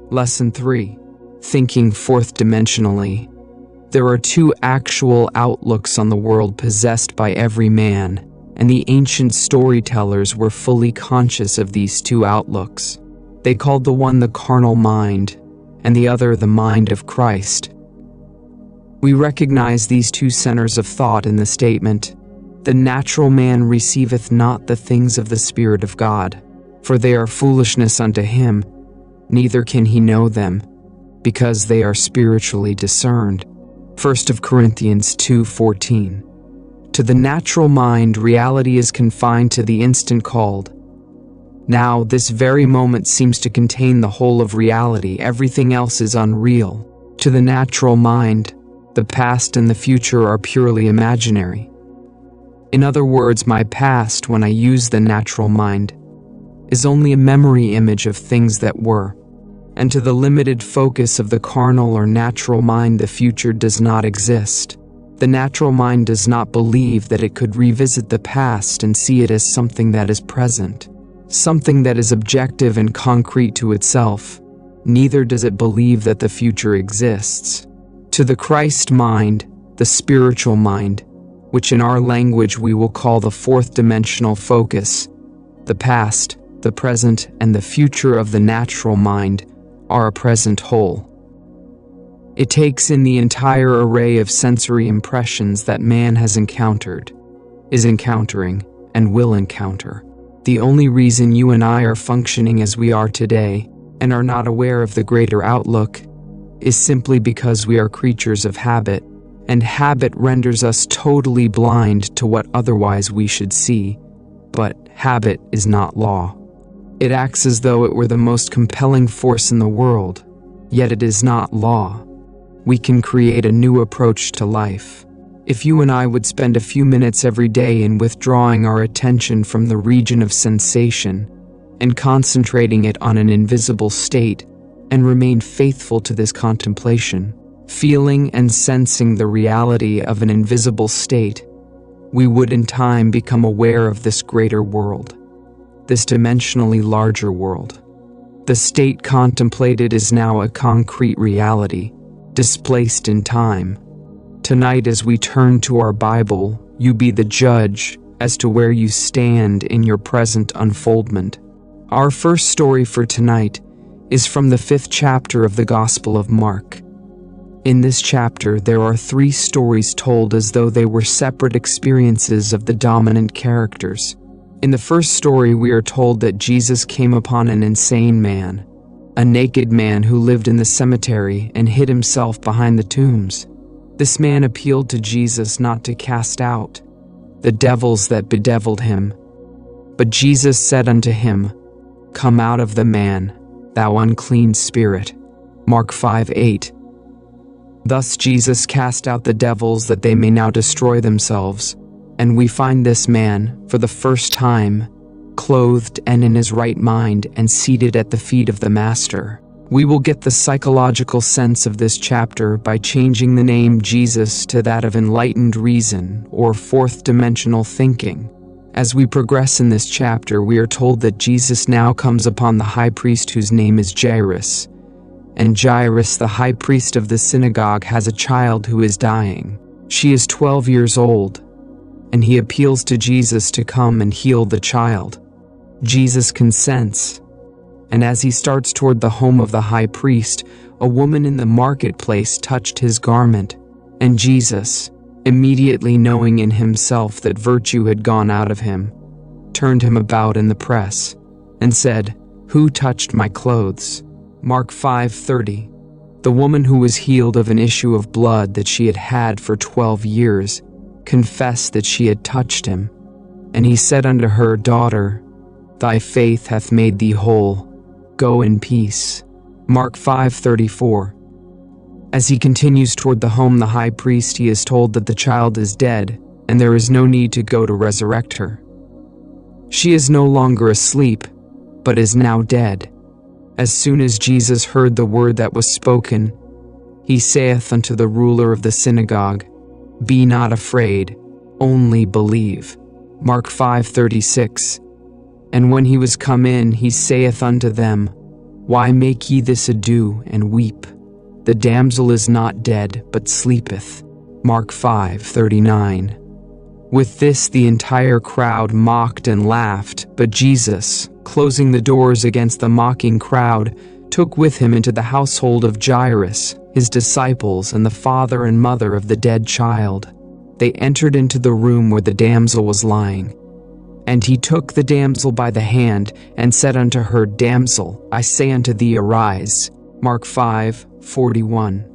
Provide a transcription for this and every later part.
Lesson 3. Thinking fourth dimensionally. There are two actual outlooks on the world possessed by every man, and the ancient storytellers were fully conscious of these two outlooks. They called the one the carnal mind, and the other the mind of Christ. We recognize these two centers of thought in the statement, "The natural man receiveth not the things of the Spirit of God, for they are foolishness unto him, neither can he know them, because they are spiritually discerned." 1 Corinthians 2:14. To the natural mind, reality is confined to the instant called. Now, this very moment seems to contain the whole of reality. Everything else is unreal. To the natural mind, the past and the future are purely imaginary. In other words, my past, when I use the natural mind, is only a memory image of things that were. And to the limited focus of the carnal or natural mind, the future does not exist. The natural mind does not believe that it could revisit the past and see it as something that is present, something that is objective and concrete to itself. Neither does it believe that the future exists. To the Christ mind, the spiritual mind, which in our language we will call the fourth dimensional focus, the past, the present, and the future of the natural mind are a present whole. It takes in the entire array of sensory impressions that man has encountered, is encountering, and will encounter. The only reason you and I are functioning as we are today, and are not aware of the greater outlook, is simply because we are creatures of habit, and habit renders us totally blind to what otherwise we should see. But habit is not law. It acts as though it were the most compelling force in the world, yet it is not law. We can create a new approach to life. If you and I would spend a few minutes every day in withdrawing our attention from the region of sensation and concentrating it on an invisible state, and remain faithful to this contemplation, feeling and sensing the reality of an invisible state, we would in time become aware of this greater world, this dimensionally larger world. The state contemplated is now a concrete reality, displaced in time. Tonight, as we turn to our Bible, you be the judge as to where you stand in your present unfoldment. Our first story for tonight is from the 5th chapter of the Gospel of Mark. In this chapter, there are 3 stories told as though they were separate experiences of the dominant characters. In the first story, we are told that Jesus came upon an insane man, a naked man who lived in the cemetery and hid himself behind the tombs. This man appealed to Jesus not to cast out the devils that bedeviled him. But Jesus said unto him, "Come out of the man, thou unclean spirit." Mark 5:8. Thus Jesus cast out the devils that they may now destroy themselves, and we find this man, for the first time, clothed and in his right mind and seated at the feet of the Master. We will get the psychological sense of this chapter by changing the name Jesus to that of enlightened reason or fourth dimensional thinking. As we progress in this chapter, we are told that Jesus now comes upon the high priest whose name is Jairus. And Jairus, the high priest of the synagogue, has a child who is dying. She is 12 years old, and he appeals to Jesus to come and heal the child. Jesus consents, and as he starts toward the home of the high priest, a woman in the marketplace touched his garment, and Jesus, immediately knowing in himself that virtue had gone out of him, turned him about in the press, and said, "Who touched my clothes?" Mark 5:30. The woman who was healed of an issue of blood that she had had for 12 years confessed that she had touched him. And he said unto her, "Daughter, thy faith hath made thee whole. Go in peace." Mark 5:34. As he continues toward the home the high priest, he is told that the child is dead, and there is no need to go to resurrect her. She is no longer asleep, but is now dead. As soon as Jesus heard the word that was spoken, he saith unto the ruler of the synagogue, "Be not afraid, only believe." Mark 5:36. And when he was come in, he saith unto them, Why make ye this ado, and weep? The damsel is not dead, but sleepeth. Mark 5:39. With this the entire crowd mocked and laughed, but Jesus, closing the doors against the mocking crowd, took with him into the household of Jairus, his disciples, and the father and mother of the dead child. They entered into the room where the damsel was lying. And he took the damsel by the hand, and said unto her, Damsel, I say unto thee, arise. Mark 5:41.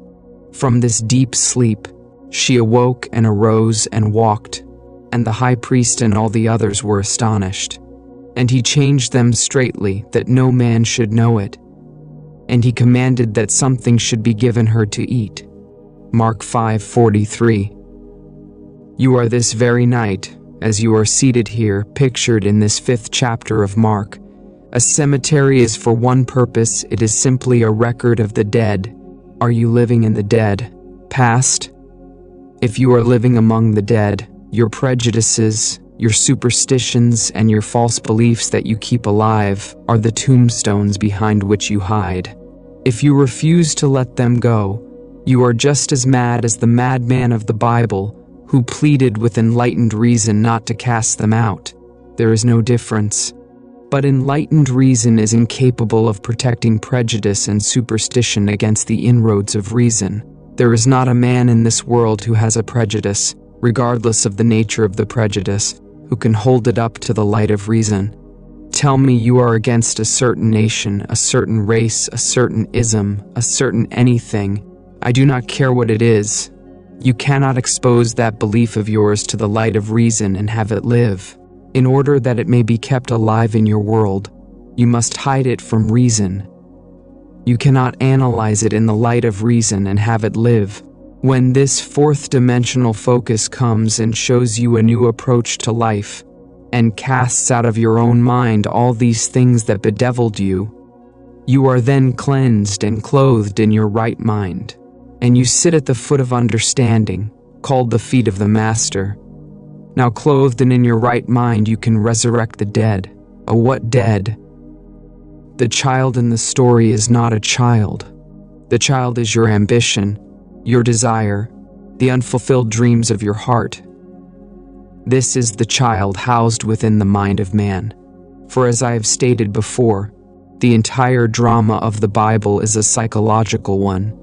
From this deep sleep she awoke and arose and walked, and the high priest and all the others were astonished. And he changed them straitly, that no man should know it. And he commanded that something should be given her to eat. Mark 5:43. You are this very night, as you are seated here, pictured in this 5th chapter of Mark. A cemetery is for one purpose, it is simply a record of the dead. Are you living in the dead? Past? If you are living among the dead, your prejudices, your superstitions, and your false beliefs that you keep alive are the tombstones behind which you hide. If you refuse to let them go, you are just as mad as the madman of the Bible, who pleaded with enlightened reason not to cast them out. There is no difference. But enlightened reason is incapable of protecting prejudice and superstition against the inroads of reason. There is not a man in this world who has a prejudice, regardless of the nature of the prejudice, who can hold it up to the light of reason. Tell me you are against a certain nation, a certain race, a certain ism, a certain anything. I do not care what it is. You cannot expose that belief of yours to the light of reason and have it live. In order that it may be kept alive in your world, you must hide it from reason. You cannot analyze it in the light of reason and have it live. When this 4th dimensional focus comes and shows you a new approach to life, and casts out of your own mind all these things that bedeviled you, you are then cleansed and clothed in your right mind. And you sit at the foot of understanding, called the feet of the Master. Now clothed and in your right mind you can resurrect the dead. Oh, what dead? The child in the story is not a child. The child is your ambition, your desire, the unfulfilled dreams of your heart. This is the child housed within the mind of man. For as I have stated before, the entire drama of the Bible is a psychological one.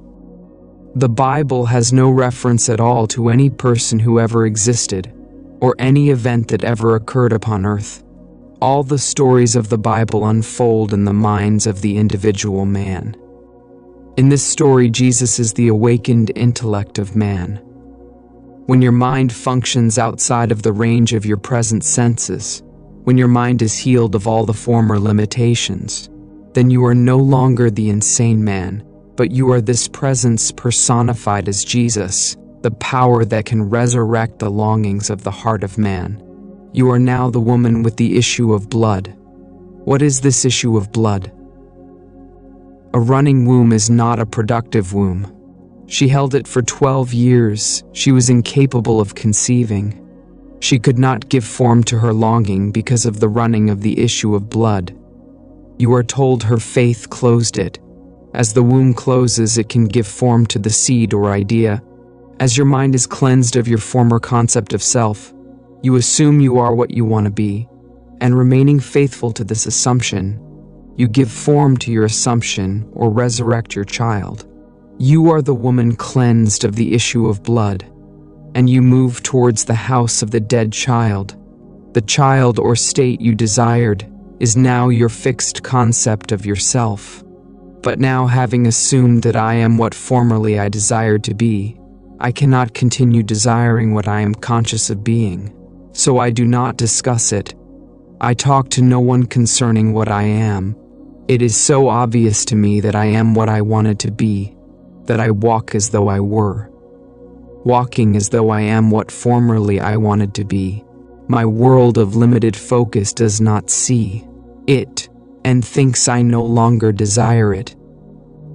The Bible has no reference at all to any person who ever existed, or any event that ever occurred upon earth. All the stories of the Bible unfold in the minds of the individual man. In this story, Jesus is the awakened intellect of man. When your mind functions outside of the range of your present senses, when your mind is healed of all the former limitations, then you are no longer the insane man, but you are this presence personified as Jesus, the power that can resurrect the longings of the heart of man. You are now the woman with the issue of blood. What is this issue of blood? A running womb is not a productive womb. She held it for 12 years. She was incapable of conceiving. She could not give form to her longing because of the running of the issue of blood. You are told her faith closed it. As the womb closes, it can give form to the seed or idea. As your mind is cleansed of your former concept of self, you assume you are what you want to be, and remaining faithful to this assumption, you give form to your assumption or resurrect your child. You are the woman cleansed of the issue of blood, and you move towards the house of the dead child. The child or state you desired is now your fixed concept of yourself. But now, having assumed that I am what formerly I desired to be, I cannot continue desiring what I am conscious of being. So I do not discuss it. I talk to no one concerning what I am. It is so obvious to me that I am what I wanted to be, that I walk as though I were. Walking as though I am what formerly I wanted to be. My world of limited focus does not see it, and thinks I no longer desire it.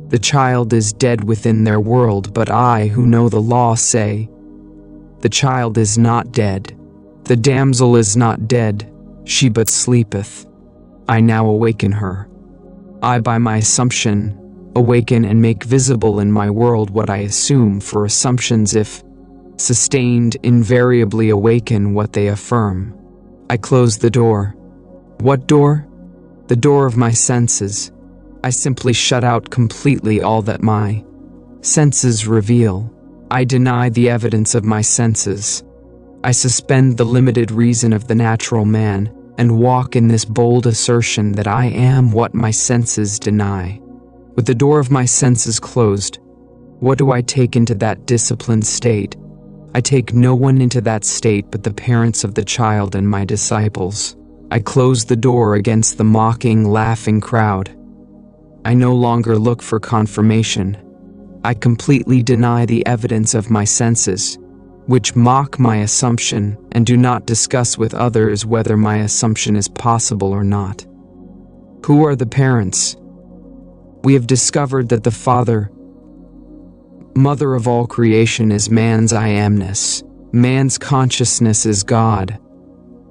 The child is dead within their world, but I, who know the law, say, the child is not dead. The damsel is not dead, she but sleepeth. I now awaken her. I, by my assumption, awaken and make visible in my world what I assume, for assumptions, if sustained, invariably awaken what they affirm. I close the door. What door? The door of my senses. I simply shut out completely all that my senses reveal. I deny the evidence of my senses. I suspend the limited reason of the natural man and walk in this bold assertion that I am what my senses deny. With the door of my senses closed, what do I take into that disciplined state? I take no one into that state but the parents of the child and my disciples. I close the door against the mocking, laughing crowd. I no longer look for confirmation. I completely deny the evidence of my senses, which mock my assumption and do not discuss with others whether my assumption is possible or not. Who are the parents? We have discovered that the Father, Mother of all creation, is man's I amness. Man's consciousness is God.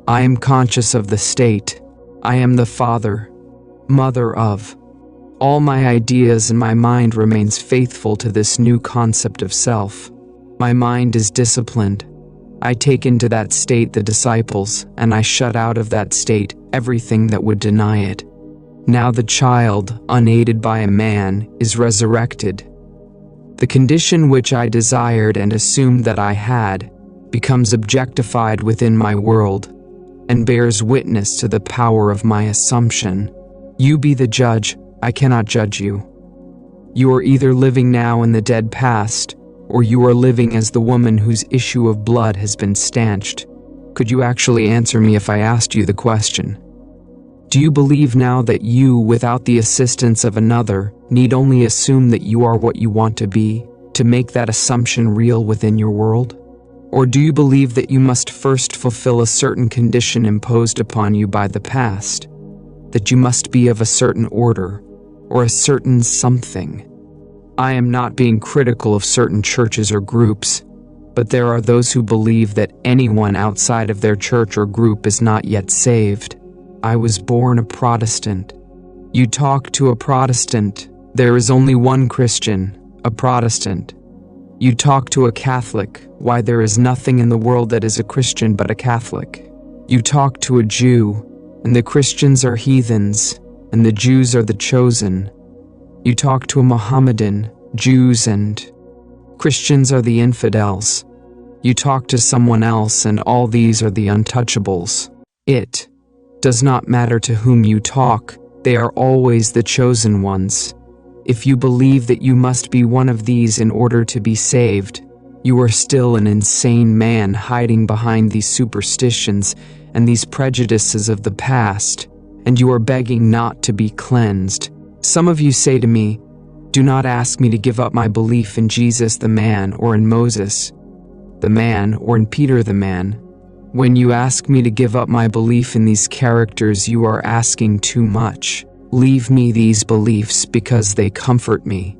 I am conscious of the state. I am the Father, Mother of. All my ideas and my mind remains faithful to this new concept of self. My mind is disciplined. I take into that state the disciples, and I shut out of that state everything that would deny it. Now the child, unaided by a man, is resurrected. The condition which I desired and assumed that I had becomes objectified within my world and bears witness to the power of my assumption. You be the judge, I cannot judge you. You are either living now in the dead past, or you are living as the woman whose issue of blood has been stanched. Could you actually answer me if I asked you the question? Do you believe now that you, without the assistance of another, need only assume that you are what you want to be, to make that assumption real within your world? Or do you believe that you must first fulfill a certain condition imposed upon you by the past, that you must be of a certain order, or a certain something? I am not being critical of certain churches or groups, but there are those who believe that anyone outside of their church or group is not yet saved. I was born a Protestant. You talk to a Protestant, there is only one Christian, a Protestant. You talk to a Catholic, why, there is nothing in the world that is a Christian but a Catholic. You talk to a Jew, and the Christians are heathens, and the Jews are the chosen. You talk to a Mohammedan, Jews and Christians are the infidels. You talk to someone else, and all these are the untouchables. It does not matter to whom you talk, they are always the chosen ones. If you believe that you must be one of these in order to be saved, you are still an insane man hiding behind these superstitions and these prejudices of the past, and you are begging not to be cleansed. Some of you say to me, do not ask me to give up my belief in Jesus the man, or in Moses the man, or in Peter the man. When you ask me to give up my belief in these characters, you are asking too much. Leave me these beliefs because they comfort me.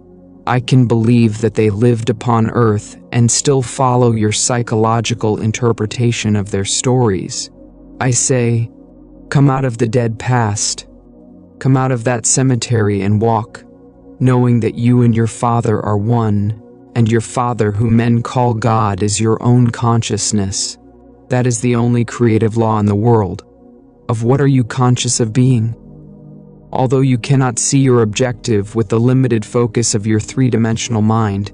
I can believe that they lived upon earth and still follow your psychological interpretation of their stories. I say, come out of the dead past. Come out of that cemetery and walk, knowing that you and your Father are one, and your Father, who men call God, is your own consciousness. That is the only creative law in the world. Of what are you conscious of being? Although you cannot see your objective with the limited focus of your three-dimensional mind,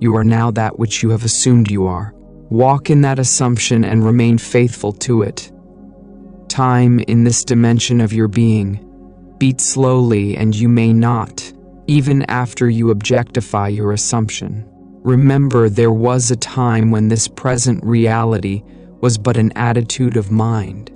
you are now that which you have assumed you are. Walk in that assumption and remain faithful to it. Time in this dimension of your being beats slowly, and you may not, even after you objectify your assumption. Remember, there was a time when this present reality was but an attitude of mind.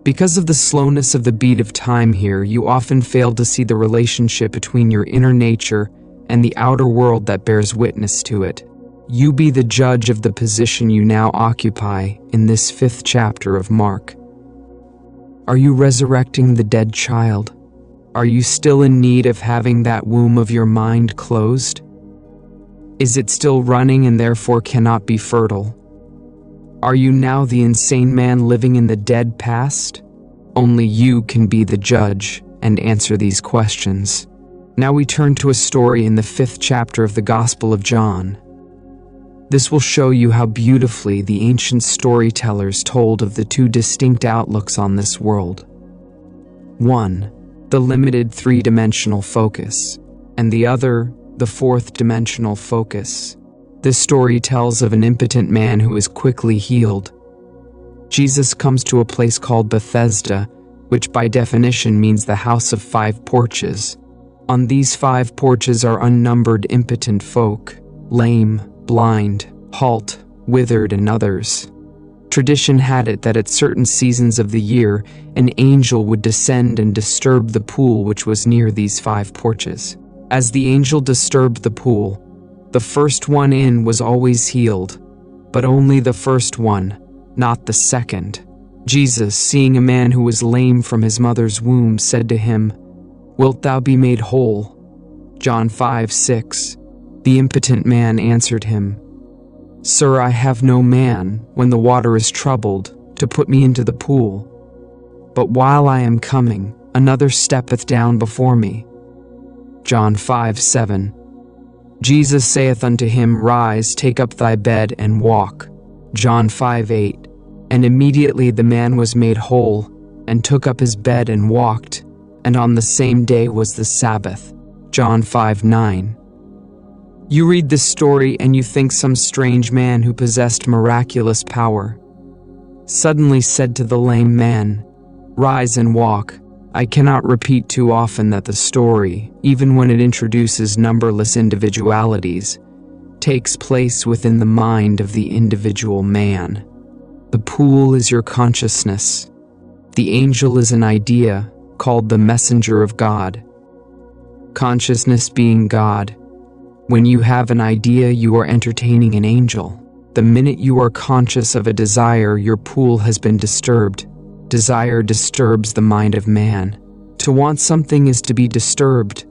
Because of the slowness of the beat of time here, you often fail to see the relationship between your inner nature and the outer world that bears witness to it. You be the judge of the position you now occupy in this 5th chapter of Mark. Are you resurrecting the dead child? Are you still in need of having that womb of your mind closed? Is it still running and therefore cannot be fertile? Are you now the insane man living in the dead past? Only you can be the judge, and answer these questions. Now we turn to a story in the 5th chapter of the Gospel of John. This will show you how beautifully the ancient storytellers told of the two distinct outlooks on this world. 1. The limited three-dimensional focus, and the other, the fourth-dimensional focus. This story tells of an impotent man who is quickly healed. Jesus comes to a place called Bethesda, which by definition means the house of 5 porches. On these 5 porches are unnumbered impotent folk, lame, blind, halt, withered, and others. Tradition had it that at certain seasons of the year, an angel would descend and disturb the pool which was near these 5 porches. As the angel disturbed the pool, the first one in was always healed, but only the first one, not the second. Jesus, seeing a man who was lame from his mother's womb, said to him, "Wilt thou be made whole?" John 5:6. The impotent man answered him, "Sir, I have no man, when the water is troubled, to put me into the pool. But while I am coming, another steppeth down before me." John 5:7. Jesus saith unto him, "Rise, take up thy bed, and walk." John 5:8. And immediately the man was made whole, and took up his bed and walked, and on the same day was the Sabbath. John 5:9. You read this story and you think some strange man who possessed miraculous power suddenly said to the lame man, "Rise and walk." I cannot repeat too often that the story, even when it introduces numberless individualities, takes place within the mind of the individual man. The pool is your consciousness. The angel is an idea called the messenger of God. Consciousness being God. When you have an idea, you are entertaining an angel. The minute you are conscious of a desire, your pool has been disturbed. Desire disturbs the mind of man. To want something is to be disturbed.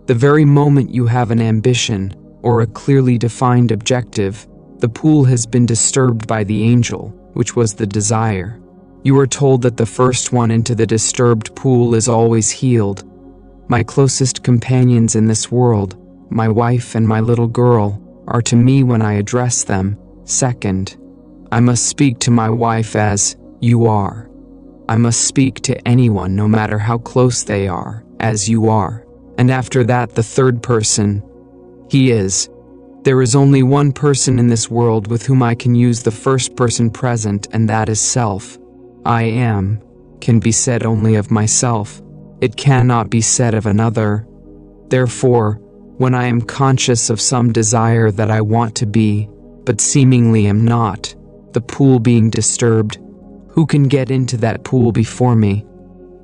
The very moment you have an ambition or a clearly defined objective, the pool has been disturbed by the angel, which was the desire. You are told that the first one into the disturbed pool is always healed. My closest companions in this world, my wife and my little girl, are to me when I address them. Second, I must speak to my wife as you are. I must speak to anyone, no matter how close they are, as you are. And after that, the third person, he is. There is only one person in this world with whom I can use the first person present, and that is self. I am can be said only of myself. It cannot be said of another. Therefore, when I am conscious of some desire that I want to be, but seemingly am not, the pool being disturbed, who can get into that pool before me?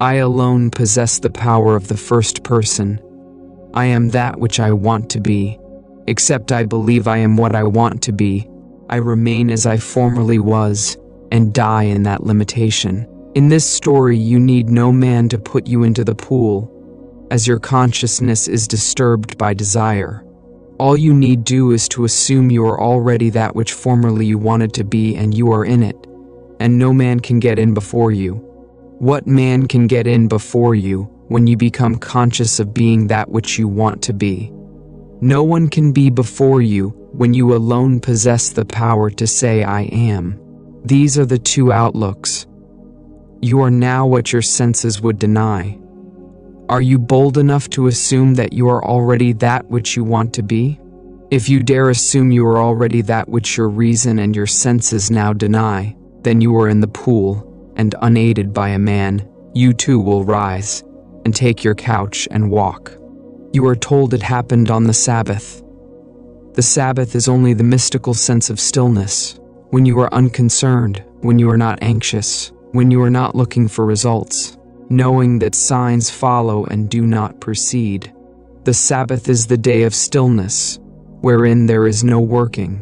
I alone possess the power of the first person. I am that which I want to be. Except I believe I am what I want to be, I remain as I formerly was, and die in that limitation. In this story, you need no man to put you into the pool, as your consciousness is disturbed by desire. All you need do is to assume you are already that which formerly you wanted to be, and you are in it, and no man can get in before you. What man can get in before you when you become conscious of being that which you want to be? No one can be before you when you alone possess the power to say I am. These are the two outlooks. You are now what your senses would deny. Are you bold enough to assume that you are already that which you want to be? If you dare assume you are already that which your reason and your senses now deny, then you are in the pool, and unaided by a man, you too will rise, and take your couch and walk. You are told it happened on the Sabbath. The Sabbath is only the mystical sense of stillness, when you are unconcerned, when you are not anxious, when you are not looking for results, knowing that signs follow and do not precede. The Sabbath is the day of stillness, wherein there is no working.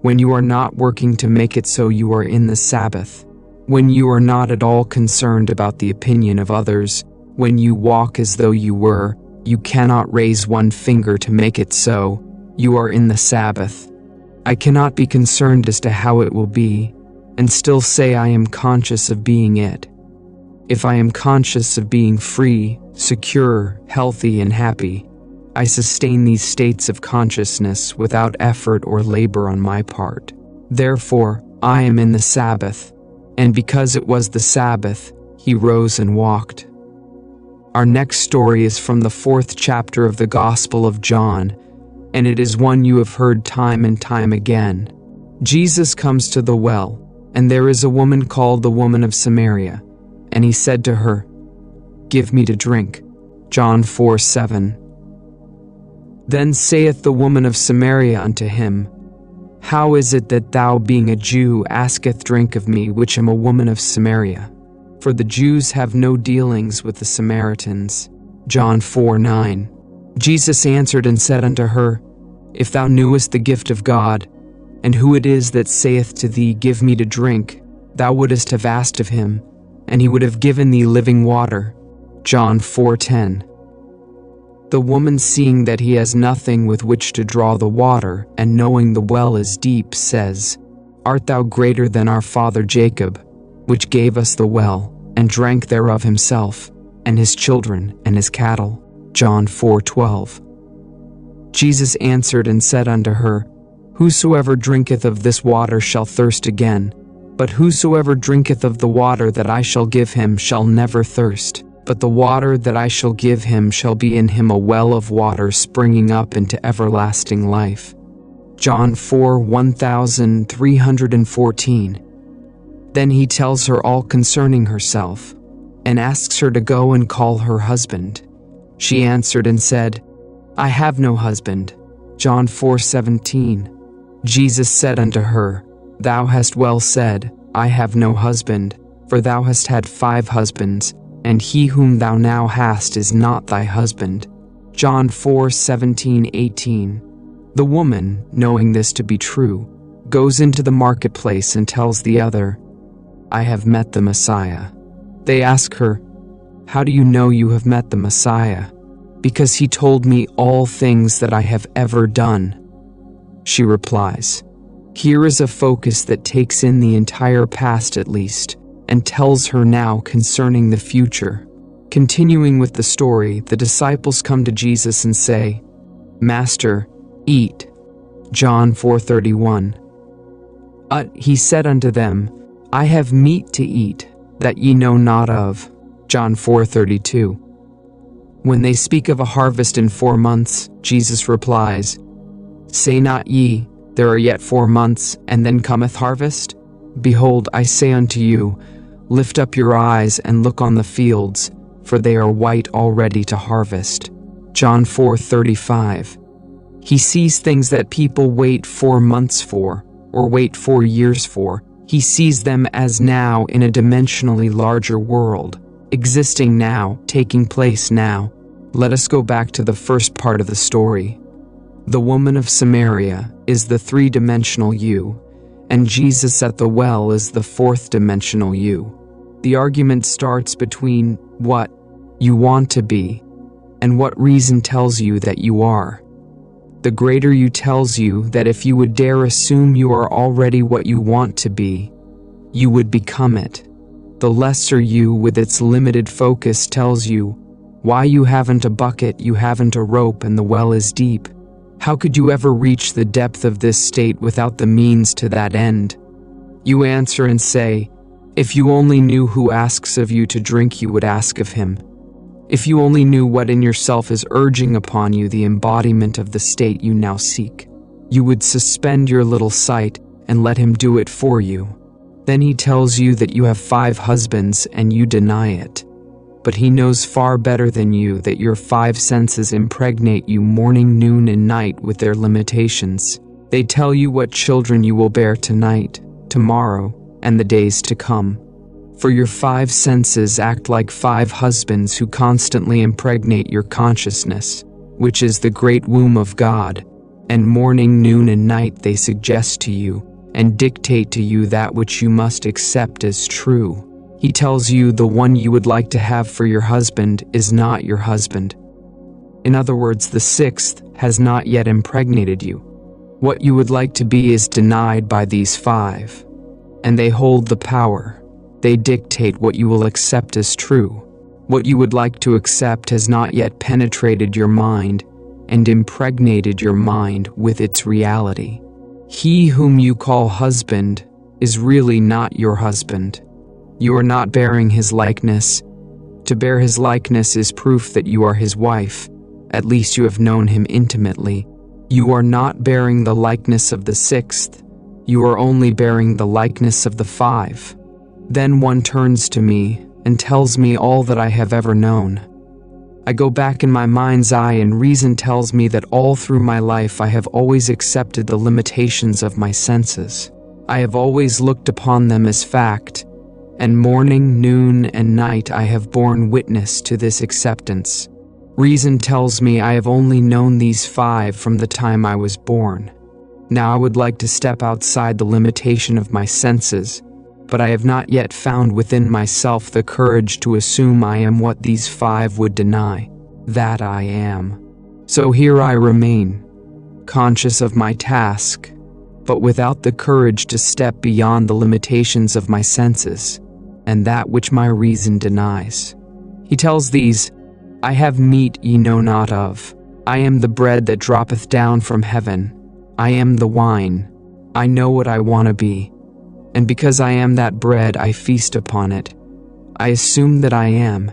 When you are not working to make it so, you are in the Sabbath. When you are not at all concerned about the opinion of others, when you walk as though you were, you cannot raise one finger to make it so, you are in the Sabbath. I cannot be concerned as to how it will be, and still say I am conscious of being it. If I am conscious of being free, secure, healthy, and happy, I sustain these states of consciousness without effort or labor on my part. Therefore, I am in the Sabbath, and because it was the Sabbath, he rose and walked. Our next story is from the 4th chapter of the Gospel of John, and it is one you have heard time and time again. Jesus comes to the well, and there is a woman called the woman of Samaria, and he said to her, "Give me to drink." John 4:7. Then saith the woman of Samaria unto him, How is it that thou, being a Jew, asketh drink of me, which am a woman of Samaria? For the Jews have no dealings with the Samaritans. John 4:9. Jesus answered and said unto her, If thou knewest the gift of God, and who it is that saith to thee, Give me to drink, thou wouldest have asked of him, and he would have given thee living water. John 4:10. The woman, seeing that he has nothing with which to draw the water, and knowing the well is deep, says, Art thou greater than our father Jacob, which gave us the well, and drank thereof himself, and his children, and his cattle? John 4:12. Jesus answered and said unto her, Whosoever drinketh of this water shall thirst again, but whosoever drinketh of the water that I shall give him shall never thirst. But the water that I shall give him shall be in him a well of water springing up into everlasting life. John 4:1314. Then he tells her all concerning herself, and asks her to go and call her husband. She answered and said, I have no husband. John 4:17. Jesus said unto her, Thou hast well said, I have no husband, for thou hast had 5 husbands, and he whom thou now hast is not thy husband. John 4:17-18. The woman, knowing this to be true, goes into the marketplace and tells the other, I have met the Messiah. They ask her, How do you know you have met the Messiah? Because he told me all things that I have ever done. She replies. Here is a focus that takes in the entire past at least, and tells her now concerning the future. Continuing with the story, the disciples come to Jesus and say, Master, eat. John 4:31. He said unto them, I have meat to eat, that ye know not of. John 4:32. When they speak of a harvest in 4 months, Jesus replies, Say not ye, There are yet 4 months, and then cometh harvest? Behold, I say unto you, Lift up your eyes and look on the fields, for they are white already to harvest. John 4:35. He sees things that people wait 4 months for, or wait 4 years for. He sees them as now in a dimensionally larger world, existing now, taking place now. Let us go back to the first part of the story. The woman of Samaria is the 3-dimensional you, and Jesus at the well is the 4th-dimensional you. The argument starts between what you want to be and what reason tells you that you are. The greater you tells you that if you would dare assume you are already what you want to be, you would become it. The lesser you, with its limited focus, tells you why you haven't a bucket, you haven't a rope, and the well is deep. How could you ever reach the depth of this state without the means to that end? You answer and say, If you only knew who asks of you to drink, you would ask of him. If you only knew what in yourself is urging upon you the embodiment of the state you now seek, you would suspend your little sight and let him do it for you. Then he tells you that you have 5 husbands and you deny it. But he knows far better than you that your 5 senses impregnate you morning, noon, and night with their limitations. They tell you what children you will bear tonight, tomorrow, and the days to come. For your 5 senses act like 5 husbands who constantly impregnate your consciousness, which is the great womb of God, and morning, noon, and night they suggest to you, and dictate to you that which you must accept as true. He tells you the one you would like to have for your husband is not your husband. In other words, the 6th has not yet impregnated you. What you would like to be is denied by these 5. And they hold the power. They dictate what you will accept as true. What you would like to accept has not yet penetrated your mind and impregnated your mind with its reality. He whom you call husband is really not your husband. You are not bearing his likeness. To bear his likeness is proof that you are his wife. At least you have known him intimately. You are not bearing the likeness of the sixth. You are only bearing the likeness of the five. Then one turns to me and tells me all that I have ever known. I go back in my mind's eye and reason tells me that all through my life I have always accepted the limitations of my senses. I have always looked upon them as fact, and morning, noon, and night I have borne witness to this acceptance. Reason tells me I have only known these five from the time I was born. Now I would like to step outside the limitation of my senses, but I have not yet found within myself the courage to assume I am what these five would deny, that I am. So here I remain, conscious of my task, but without the courage to step beyond the limitations of my senses, and that which my reason denies. He tells these, I have meat ye know not of. I am the bread that droppeth down from heaven. I am the wine. I know what I want to be. And because I am that bread, I feast upon it. I assume that I am,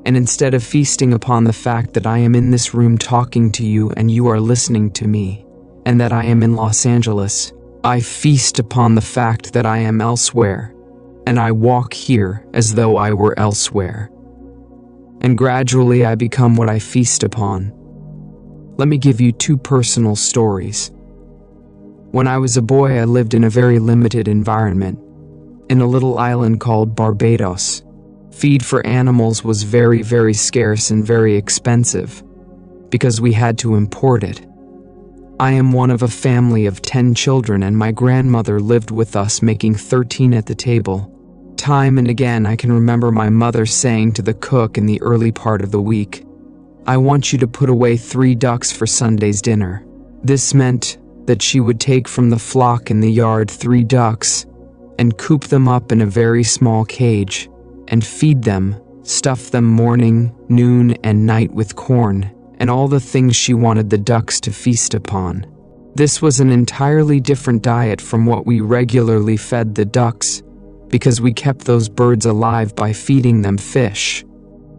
and instead of feasting upon the fact that I am in this room talking to you and you are listening to me, and that I am in Los Angeles, I feast upon the fact that I am elsewhere, and I walk here as though I were elsewhere. And gradually I become what I feast upon. Let me give you two personal stories. When I was a boy, I lived in a very limited environment, in a little island called Barbados. Feed for animals was very, very scarce and very expensive, because we had to import it. I am one of a family of 10 children, and my grandmother lived with us, making 13 at the table. Time and again I can remember my mother saying to the cook in the early part of the week, I want you to put away 3 ducks for Sunday's dinner. This meant that she would take from the flock in the yard 3 ducks and coop them up in a very small cage and feed them, stuff them morning, noon, and night with corn and all the things she wanted the ducks to feast upon. This was an entirely different diet from what we regularly fed the ducks, because we kept those birds alive by feeding them fish.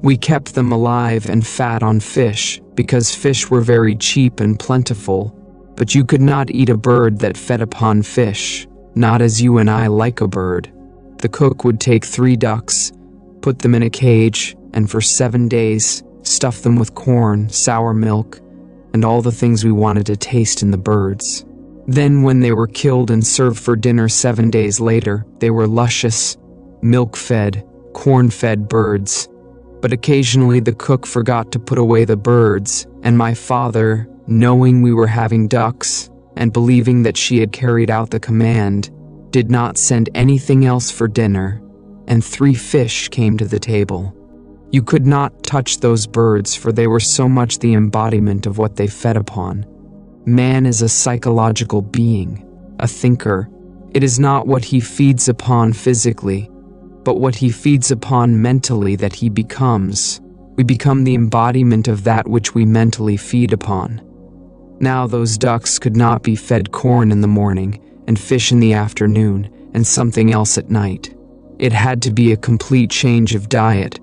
We kept them alive and fat on fish because fish were very cheap and plentiful, but you could not eat a bird that fed upon fish, not as you and I like a bird. The cook would take 3 ducks, put them in a cage, and for 7 days, stuff them with corn, sour milk, and all the things we wanted to taste in the birds. Then when they were killed and served for dinner 7 days later, they were luscious, milk-fed, corn-fed birds. But occasionally the cook forgot to put away the birds, and my father, knowing we were having ducks, and believing that she had carried out the command, did not send anything else for dinner, and 3 fish came to the table. You could not touch those birds, for they were so much the embodiment of what they fed upon. Man is a psychological being, a thinker. It is not what he feeds upon physically, but what he feeds upon mentally that he becomes. We become the embodiment of that which we mentally feed upon. Now those ducks could not be fed corn in the morning, and fish in the afternoon, and something else at night. It had to be a complete change of diet.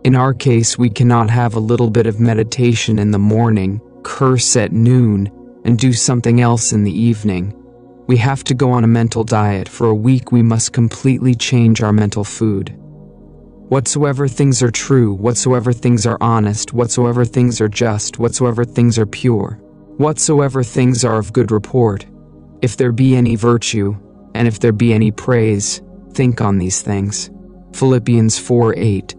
In our case, we cannot have a little bit of meditation in the morning, curse at noon, and do something else in the evening. We have to go on a mental diet. For a week we must completely change our mental food. Whatsoever things are true, whatsoever things are honest, whatsoever things are just, whatsoever things are pure, whatsoever things are of good report, if there be any virtue, and if there be any praise, think on these things. Philippians 4:8.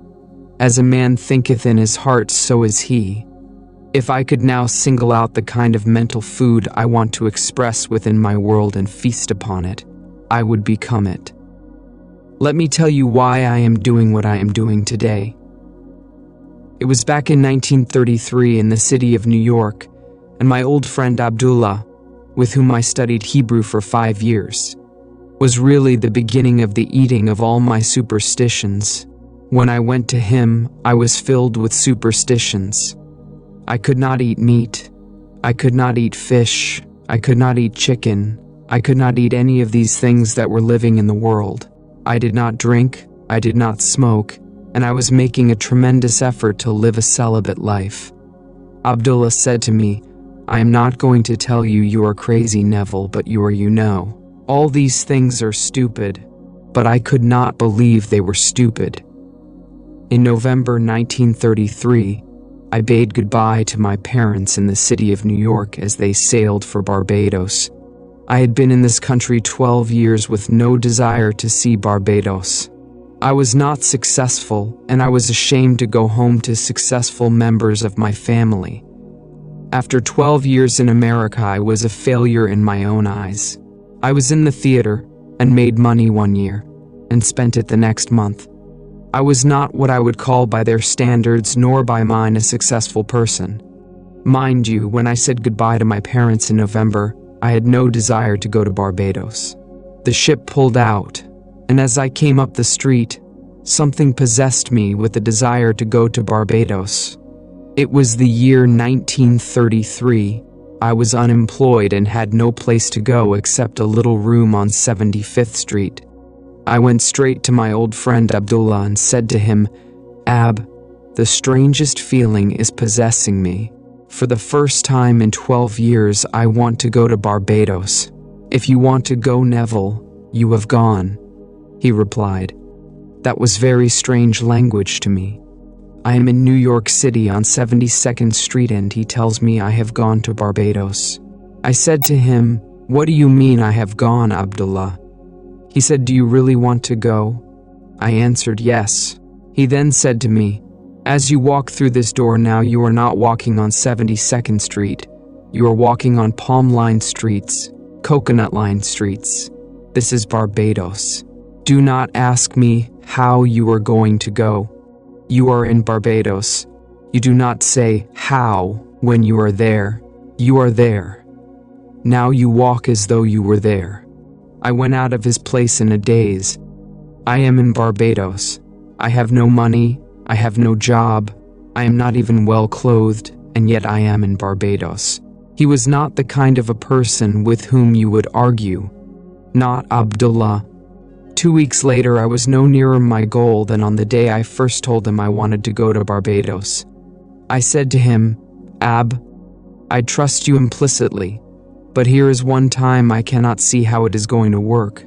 As a man thinketh in his heart, so is he. If I could now single out the kind of mental food I want to express within my world and feast upon it, I would become it. Let me tell you why I am doing what I am doing today. It was back in 1933 in the city of New York, and my old friend Abdullah, with whom I studied Hebrew for 5 years, was really the beginning of the eating of all my superstitions. When I went to him, I was filled with superstitions. I could not eat meat. I could not eat fish. I could not eat chicken. I could not eat any of these things that were living in the world. I did not drink. I did not smoke. And I was making a tremendous effort to live a celibate life. Abdullah said to me, "I am not going to tell you you are crazy, Neville, but you know. All these things are stupid." But I could not believe they were stupid. In November 1933, I bade goodbye to my parents in the city of New York as they sailed for Barbados. I had been in this country 12 years with no desire to see Barbados. I was not successful, and I was ashamed to go home to successful members of my family. After 12 years in America, I was a failure in my own eyes. I was in the theater and made money one year and spent it the next month. I was not what I would call by their standards nor by mine a successful person. Mind you, when I said goodbye to my parents in November, I had no desire to go to Barbados. The ship pulled out, and as I came up the street, something possessed me with the desire to go to Barbados. It was the year 1933. I was unemployed and had no place to go except a little room on 75th Street. I went straight to my old friend Abdullah and said to him, "Ab, the strangest feeling is possessing me. For the first time in 12 years, I want to go to Barbados. If you want to go, Neville, you have gone," he replied. That was very strange language to me. I am in New York City on 72nd Street and he tells me I have gone to Barbados. I said to him, "What do you mean I have gone, Abdullah?" He said, "Do you really want to go?" I answered, "Yes." He then said to me, "As you walk through this door now, you are not walking on 72nd Street. You are walking on palm-lined streets, coconut-lined streets. This is Barbados. Do not ask me how you are going to go. You are in Barbados. You do not say how when you are there. You are there. Now you walk as though you were there." I went out of his place in a daze. I am in Barbados. I have no money. I have no job. I am not even well clothed, and yet I am in Barbados. He was not the kind of a person with whom you would argue. Not Abdullah. 2 weeks later, I was no nearer my goal than on the day I first told him I wanted to go to Barbados. I said to him, "Ab, I trust you implicitly, but here is one time I cannot see how it is going to work.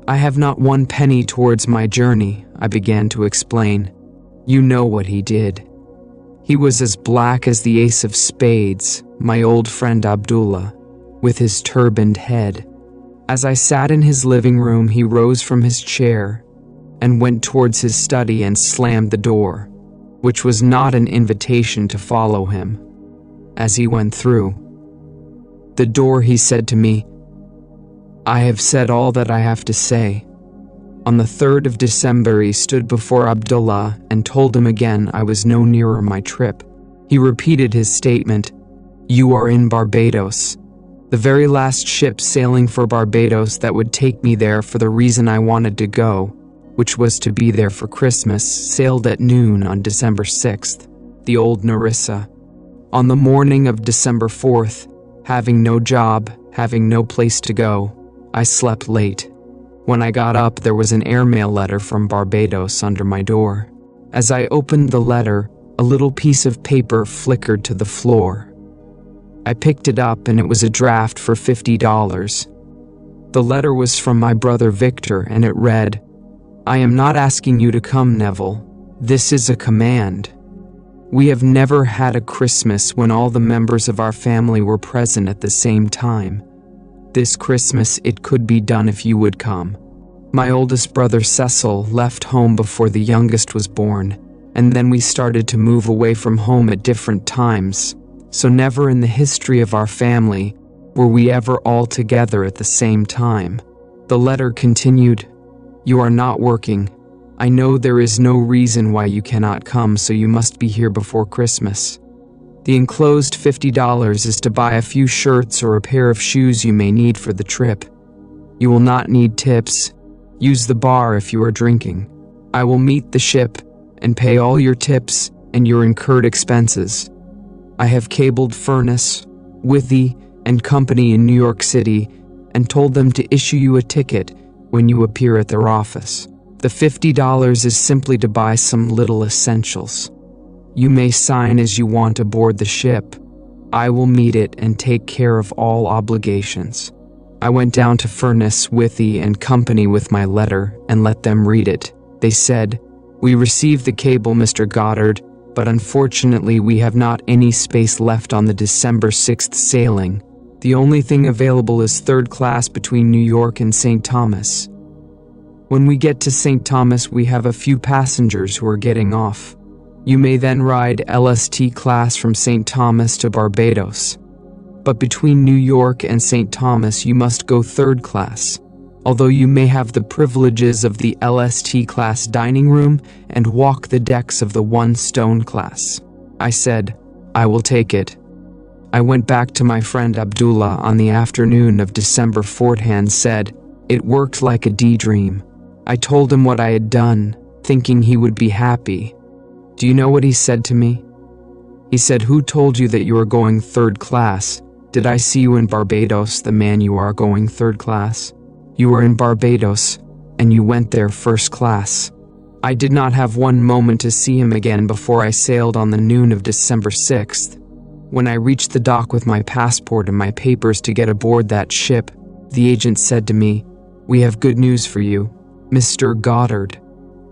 I have not one penny towards my journey," I began to explain. You know what he did. He was as black as the ace of spades, my old friend Abdullah, with his turbaned head. As I sat in his living room, he rose from his chair and went towards his study and slammed the door, which was not an invitation to follow him. As he went through the door, he said to me, "I have said all that I have to say." On the 3rd of December, he stood before Abdullah and told him again I was no nearer my trip. He repeated his statement, "You are in Barbados." The very last ship sailing for Barbados that would take me there for the reason I wanted to go, which was to be there for Christmas, sailed at noon on December 6th, the old Narissa. On the morning of December 4th, having no job, having no place to go, I slept late. When I got up, there was an airmail letter from Barbados under my door. As I opened the letter, a little piece of paper flickered to the floor. I picked it up and it was a draft for $50. The letter was from my brother Victor and it read, "I am not asking you to come, Neville. This is a command. We have never had a Christmas when all the members of our family were present at the same time. This Christmas it could be done if you would come." My oldest brother Cecil left home before the youngest was born, and then we started to move away from home at different times, so never in the history of our family were we ever all together at the same time. The letter continued, "You are not working. I know there is no reason why you cannot come, so you must be here before Christmas. The enclosed $50 is to buy a few shirts or a pair of shoes you may need for the trip. You will not need tips. Use the bar if you are drinking. I will meet the ship and pay all your tips and your incurred expenses. I have cabled Furness, Withy, and Company in New York City and told them to issue you a ticket when you appear at their office. The $50 is simply to buy some little essentials. You may sign as you want aboard the ship. I will meet it and take care of all obligations. I went down to Furness, Withy, and Company with my letter and let them read it. They said, "We received the cable, Mr. Goddard, but unfortunately we have not any space left on the December 6th sailing. The only thing available is third class between New York and St. Thomas. When we get to St. Thomas, we have a few passengers who are getting off. You may then ride LST class from St. Thomas to Barbados. But between New York and St. Thomas, you must go third class, although you may have the privileges of the LST class dining room and walk the decks of the one stone class." I said, "I will take it." I went back to my friend Abdullah on the afternoon of December 4th and said, "It worked like a daydream." I told him what I had done, thinking he would be happy. Do you know what he said to me? He said, "Who told you that you are going third class? Did I see you in Barbados, the man you are going third class? You were in Barbados, and you went there first class." I did not have one moment to see him again before I sailed on the noon of December 6th. When I reached the dock with my passport and my papers to get aboard that ship, the agent said to me, "We have good news for you, Mr. Goddard.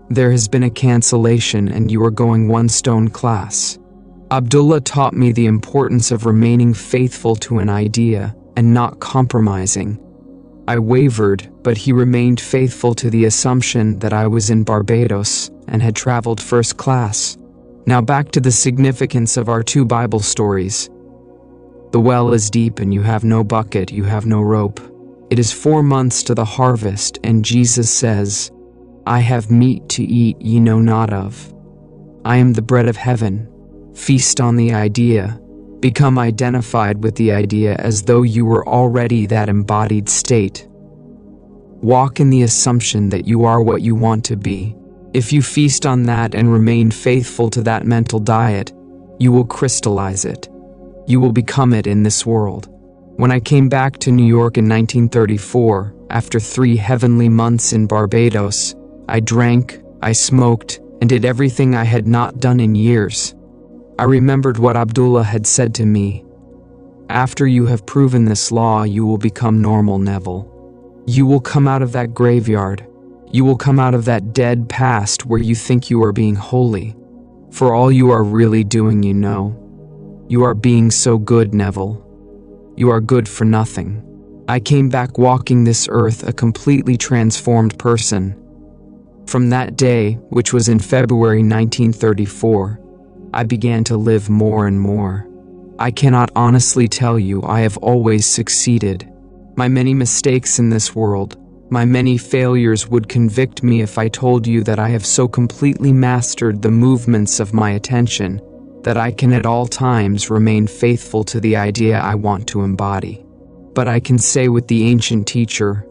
There has been a cancellation and you are going one stone class." Abdullah taught me the importance of remaining faithful to an idea and not compromising. I wavered, but he remained faithful to the assumption that I was in Barbados and had traveled first class. Now back to the significance of our two Bible stories. The well is deep and you have no bucket, you have no rope. It is 4 months to the harvest, and Jesus says, "I have meat to eat ye know not of. I am the bread of heaven." Feast on the idea. Become identified with the idea as though you were already that embodied state. Walk in the assumption that you are what you want to be. If you feast on that and remain faithful to that mental diet, you will crystallize it. You will become it in this world. When I came back to New York in 1934, after 3 heavenly months in Barbados, I drank, I smoked, and did everything I had not done in years. I remembered what Abdullah had said to me. "After you have proven this law, you will become normal, Neville. You will come out of that graveyard. You will come out of that dead past where you think you are being holy. For all you are really doing, you know. You are being so good, Neville. You are good for nothing." I came back walking this earth a completely transformed person. From that day, which was in February 1934, I began to live more and more. I cannot honestly tell you I have always succeeded. My many mistakes in this world, my many failures would convict me if I told you that I have so completely mastered the movements of my attention that I can at all times remain faithful to the idea I want to embody. But I can say with the ancient teacher,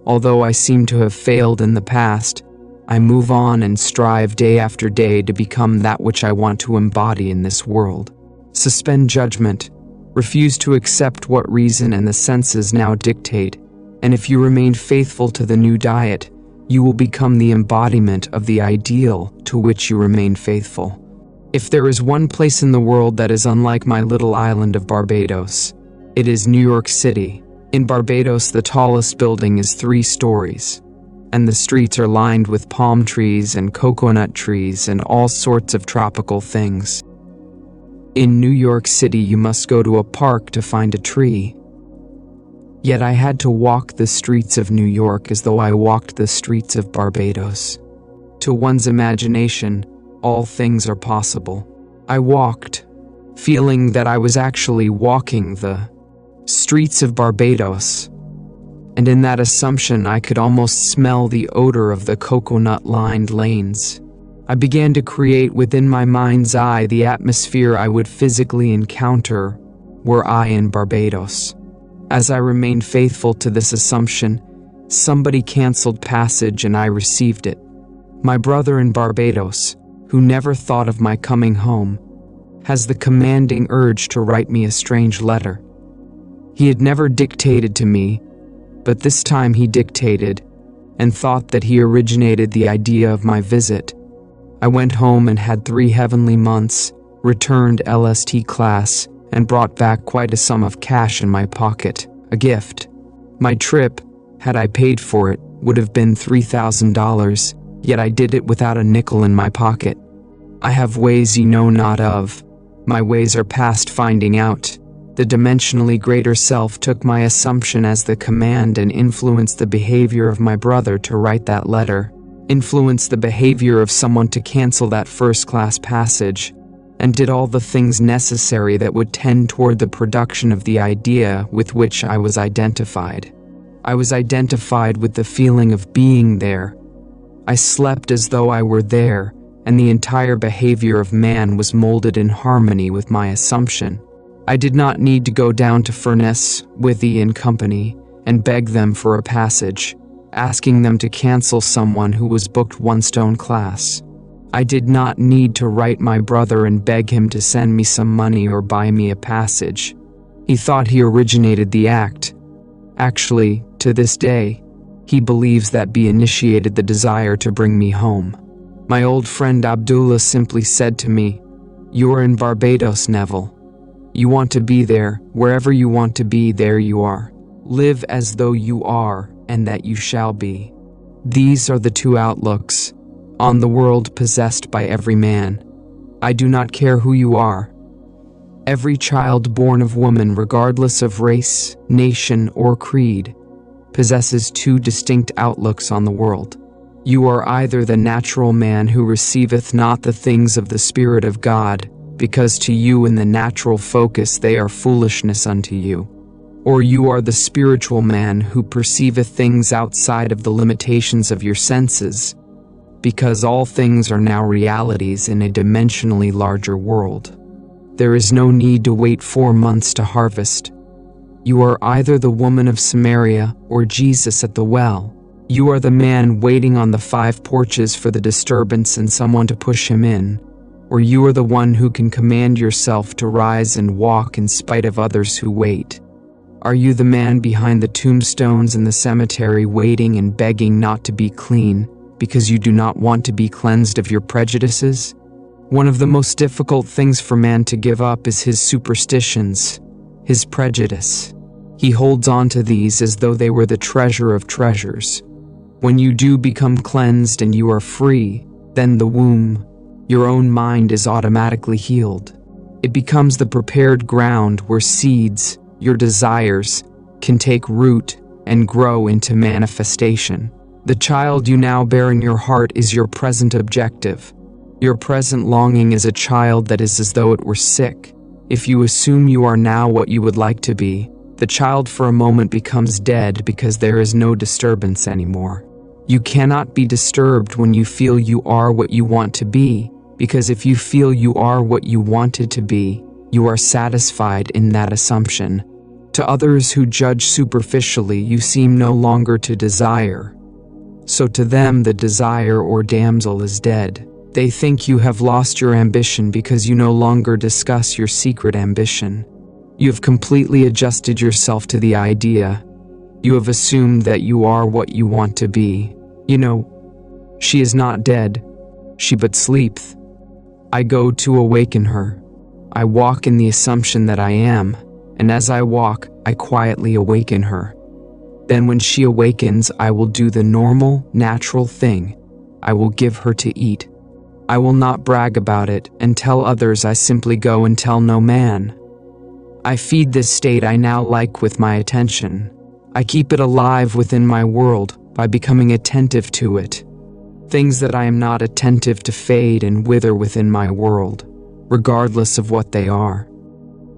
although I seem to have failed in the past, I move on and strive day after day to become that which I want to embody in this world. Suspend judgment, refuse to accept what reason and the senses now dictate, and if you remain faithful to the new diet, you will become the embodiment of the ideal to which you remain faithful. If there is one place in the world that is unlike my little island of Barbados, it is New York City. In Barbados, the tallest building is 3 stories. And the streets are lined with palm trees and coconut trees and all sorts of tropical things. In New York City, you must go to a park to find a tree. Yet I had to walk the streets of New York as though I walked the streets of Barbados. To one's imagination, all things are possible. I walked, feeling that I was actually walking the streets of Barbados. And in that assumption, I could almost smell the odor of the coconut-lined lanes. I began to create within my mind's eye the atmosphere I would physically encounter were I in Barbados. As I remained faithful to this assumption, Somebody canceled passage and I received it. My brother in Barbados, who never thought of my coming home, has the commanding urge to write me a strange letter. He had never dictated to me, but this time he dictated, and thought that he originated the idea of my visit. I went home and had 3 heavenly months, returned LST class, and brought back quite a sum of cash in my pocket, a gift. My trip, had I paid for it, would have been $3,000, yet I did it without a nickel in my pocket. I have ways ye know not of. My ways are past finding out. The dimensionally greater self took my assumption as the command and influenced the behavior of my brother to write that letter, influenced the behavior of someone to cancel that first-class passage, and did all the things necessary that would tend toward the production of the idea with which I was identified. I was identified with the feeling of being there. I slept as though I were there, and the entire behavior of man was molded in harmony with my assumption. I did not need to go down to Furness, Withy and Company, and beg them for a passage, asking them to cancel someone who was booked 1 stone class. I did not need to write my brother and beg him to send me some money or buy me a passage. He thought he originated the act. Actually, to this day, he believes that B initiated the desire to bring me home. My old friend Abdullah simply said to me, "You're in Barbados, Neville. You want to be there, wherever you want to be, there you are. Live as though you are, and that you shall be." These are the 2 outlooks on the world possessed by every man. I do not care who you are. Every child born of woman, regardless of race, nation, or creed, possesses 2 distinct outlooks on the world. You are either the natural man who receiveth not the things of the Spirit of God, because to you in the natural focus they are foolishness unto you. Or you are the spiritual man who perceiveth things outside of the limitations of your senses, because all things are now realities in a dimensionally larger world. There is no need to wait 4 months to harvest. You are either the woman of Samaria or Jesus at the well. You are the man waiting on the 5 porches for the disturbance and someone to push him in. Or you are the one who can command yourself to rise and walk in spite of others who wait. Are you the man behind the tombstones in the cemetery waiting and begging not to be clean because you do not want to be cleansed of your prejudices? One of the most difficult things for man to give up is his superstitions, his prejudice. He holds on to these as though they were the treasure of treasures. When you do become cleansed and you are free, then the womb, your own mind, is automatically healed. It becomes the prepared ground where seeds, your desires, can take root and grow into manifestation. The child you now bear in your heart is your present objective. Your present longing is a child that is as though it were sick. If you assume you are now what you would like to be, the child for a moment becomes dead because there is no disturbance anymore. You cannot be disturbed when you feel you are what you want to be, because if you feel you are what you wanted to be, you are satisfied in that assumption. To others who judge superficially, you seem no longer to desire. So to them the desire or damsel is dead. They think you have lost your ambition because you no longer discuss your secret ambition. You have completely adjusted yourself to the idea. You have assumed that you are what you want to be. You know, she is not dead, she but sleepeth. I go to awaken her. I walk in the assumption that I am, and as I walk, I quietly awaken her. Then when she awakens, I will do the normal, natural thing. I will give her to eat. I will not brag about it and tell others. I simply go and tell no man. I feed this state I now like with my attention. I keep it alive within my world by becoming attentive to it. Things that I am not attentive to fade and wither within my world, regardless of what they are.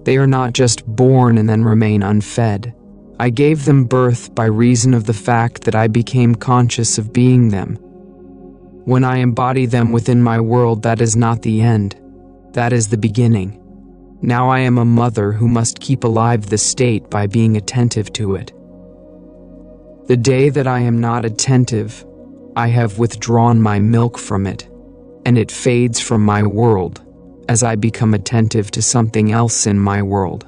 They are not just born and then remain unfed. I gave them birth by reason of the fact that I became conscious of being them. When I embody them within my world, that is not the end. That is the beginning. Now I am a mother who must keep alive the state by being attentive to it. The day that I am not attentive, I have withdrawn my milk from it, and it fades from my world as I become attentive to something else in my world.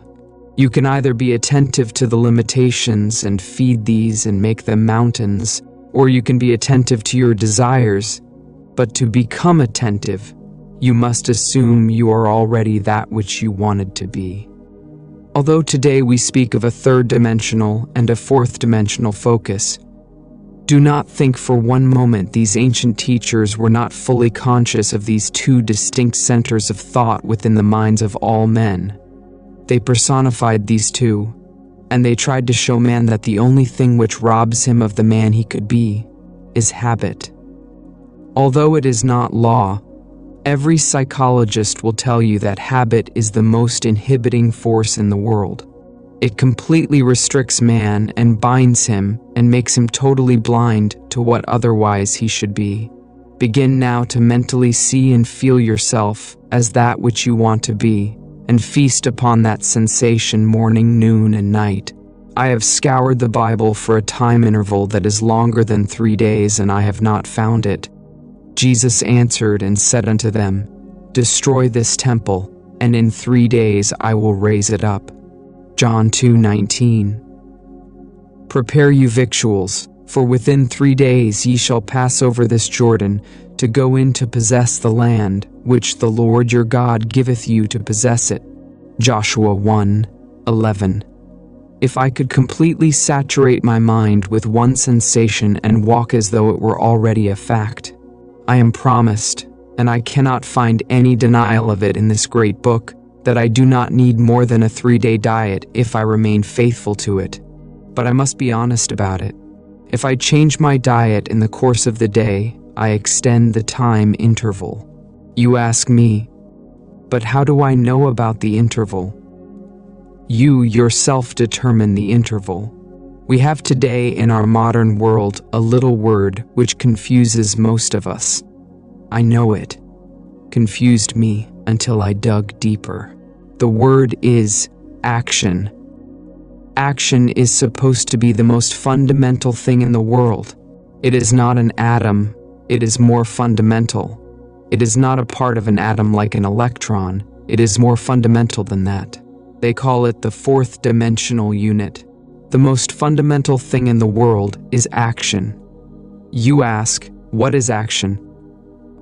You can either be attentive to the limitations and feed these and make them mountains, or you can be attentive to your desires. But to become attentive, you must assume you are already that which you wanted to be. Although today we speak of a third-dimensional and a fourth-dimensional focus, do not think for one moment these ancient teachers were not fully conscious of these two distinct centers of thought within the minds of all men. They personified these two, and they tried to show man that the only thing which robs him of the man he could be is habit. Although it is not law, every psychologist will tell you that habit is the most inhibiting force in the world. It completely restricts man and binds him and makes him totally blind to what otherwise he should be. Begin now to mentally see and feel yourself as that which you want to be, and feast upon that sensation morning, noon, and night. I have scoured the Bible for a time interval that is longer than 3 days, and I have not found it. Jesus answered and said unto them, Destroy this temple, and in 3 days I will raise it up. John 2:19. Prepare you victuals, for within 3 days ye shall pass over this Jordan, to go in to possess the land, which the Lord your God giveth you to possess it. Joshua 1:11. If I could completely saturate my mind with one sensation and walk as though it were already a fact, I am promised, and I cannot find any denial of it in this great book, that I do not need more than a 3-day diet if I remain faithful to it. But I must be honest about it. If I change my diet in the course of the day, I extend the time interval. You ask me, but how do I know about the interval? You yourself determine the interval. We have today in our modern world a little word which confuses most of us. I know it. Confused me until I dug deeper. The word is action. Action is supposed to be the most fundamental thing in the world. It is not an atom, it is more fundamental. It is not a part of an atom like an electron, it is more fundamental than that. They call it the fourth dimensional unit. The most fundamental thing in the world is action. You ask, what is action?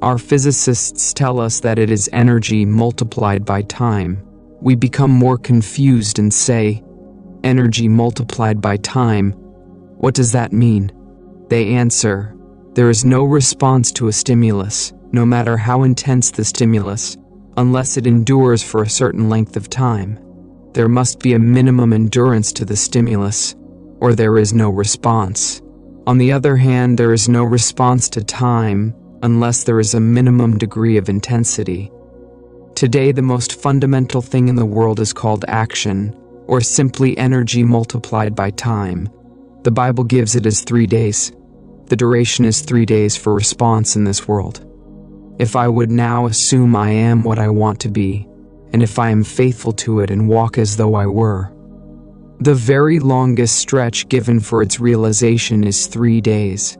Our physicists tell us that it is energy multiplied by time. We become more confused and say, energy multiplied by time. What does that mean? They answer, there is no response to a stimulus, no matter how intense the stimulus, unless it endures for a certain length of time. There must be a minimum endurance to the stimulus, or there is no response. On the other hand, there is no response to time unless there is a minimum degree of intensity. Today, the most fundamental thing in the world is called action, or simply energy multiplied by time. The Bible gives it as 3 days. The duration is 3 days for response in this world. If I would now assume I am what I want to be, and if I am faithful to it and walk as though I were, the very longest stretch given for its realization is 3 days.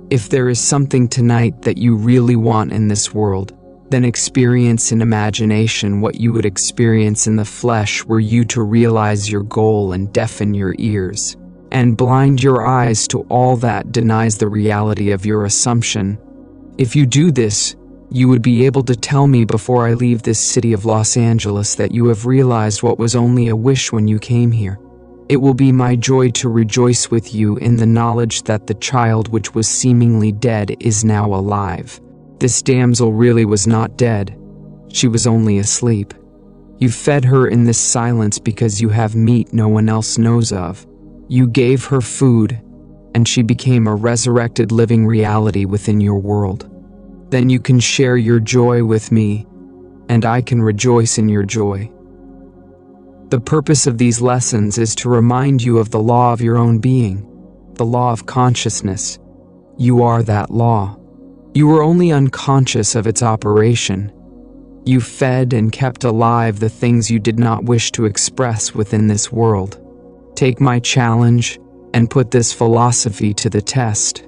If there is something tonight that you really want in this world, then experience in imagination what you would experience in the flesh were you to realize your goal and deafen your ears, and blind your eyes to all that denies the reality of your assumption. If you do this, you would be able to tell me before I leave this city of Los Angeles that you have realized what was only a wish when you came here. It will be my joy to rejoice with you in the knowledge that the child which was seemingly dead is now alive. This damsel really was not dead. She was only asleep. You fed her in this silence because you have meat no one else knows of. You gave her food, and she became a resurrected living reality within your world. Then you can share your joy with me, and I can rejoice in your joy. The purpose of these lessons is to remind you of the law of your own being, the law of consciousness. You are that law. You were only unconscious of its operation. You fed and kept alive the things you did not wish to express within this world. Take my challenge and put this philosophy to the test.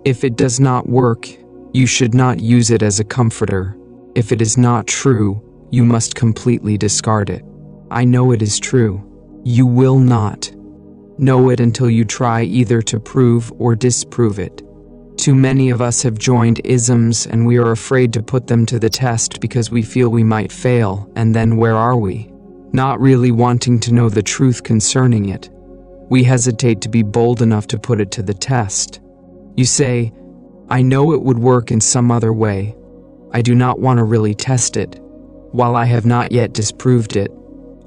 If it does not work, you should not use it as a comforter. If it is not true, you must completely discard it. I know it is true. You will not know it until you try either to prove or disprove it. Too many of us have joined isms and we are afraid to put them to the test because we feel we might fail, and then where are we? Not really wanting to know the truth concerning it. We hesitate to be bold enough to put it to the test. You say, I know it would work in some other way. I do not want to really test it. While I have not yet disproved it,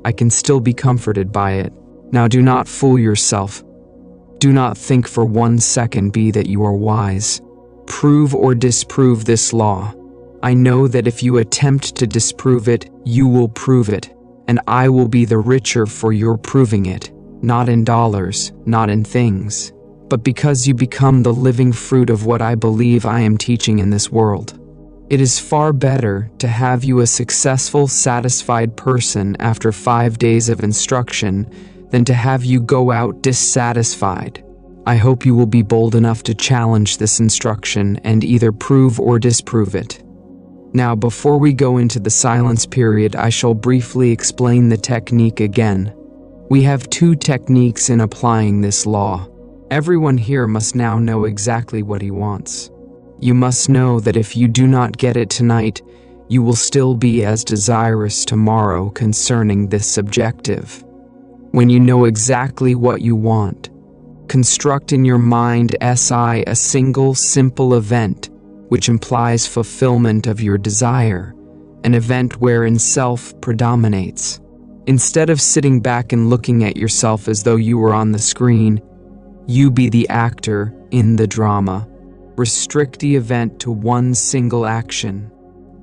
I can still be comforted by it. Now do not fool yourself. Do not think for 1 second that you are wise. Prove or disprove this law. I know that if you attempt to disprove it, you will prove it, and I will be the richer for your proving it, not in dollars, not in things, but because you become the living fruit of what I believe I am teaching in this world. It is far better to have you a successful, satisfied person after 5 days of instruction than to have you go out dissatisfied. I hope you will be bold enough to challenge this instruction and either prove or disprove it. Now, before we go into the silence period, I shall briefly explain the technique again. We have 2 techniques in applying this law. Everyone here must now know exactly what he wants. You must know that if you do not get it tonight, you will still be as desirous tomorrow concerning this objective. When you know exactly what you want, construct in your mind a single simple event which implies fulfillment of your desire, an event wherein self predominates. Instead of sitting back and looking at yourself as though you were on the screen, you be the actor in the drama. Restrict the event to 1 single action.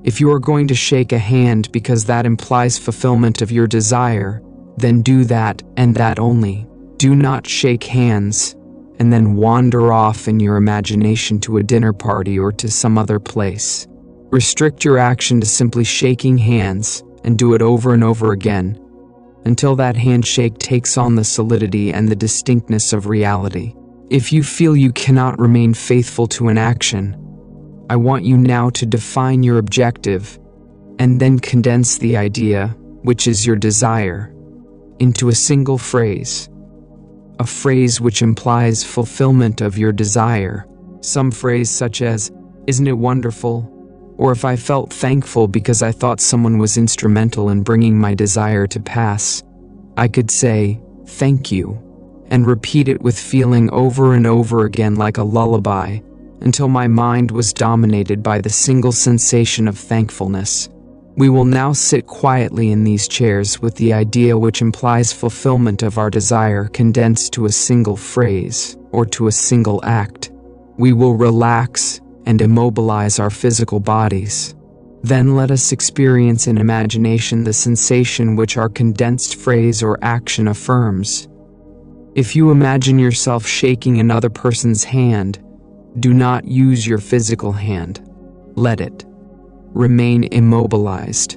If you are going to shake a hand because that implies fulfillment of your desire, then do that and that only. Do not shake hands and then wander off in your imagination to a dinner party or to some other place. Restrict your action to simply shaking hands and do it over and over again until that handshake takes on the solidity and the distinctness of reality. If you feel you cannot remain faithful to an action, I want you now to define your objective and then condense the idea, which is your desire, into a single phrase. A phrase which implies fulfillment of your desire. Some phrase such as, "Isn't it wonderful?" Or if I felt thankful because I thought someone was instrumental in bringing my desire to pass, I could say, "Thank you," and repeat it with feeling over and over again like a lullaby, until my mind was dominated by the single sensation of thankfulness. We will now sit quietly in these chairs with the idea which implies fulfillment of our desire condensed to a single phrase or to a single act. We will relax and immobilize our physical bodies. Then let us experience in imagination the sensation which our condensed phrase or action affirms. If you imagine yourself shaking another person's hand, do not use your physical hand. Let it remain immobilized.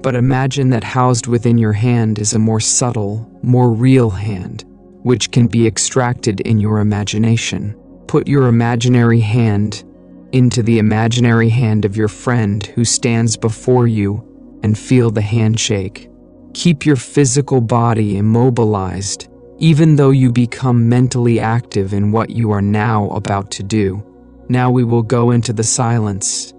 But imagine that housed within your hand is a more subtle, more real hand, which can be extracted in your imagination. Put your imaginary hand into the imaginary hand of your friend who stands before you and feel the handshake. Keep your physical body immobilized, even though you become mentally active in what you are now about to do. Now we will go into the silence.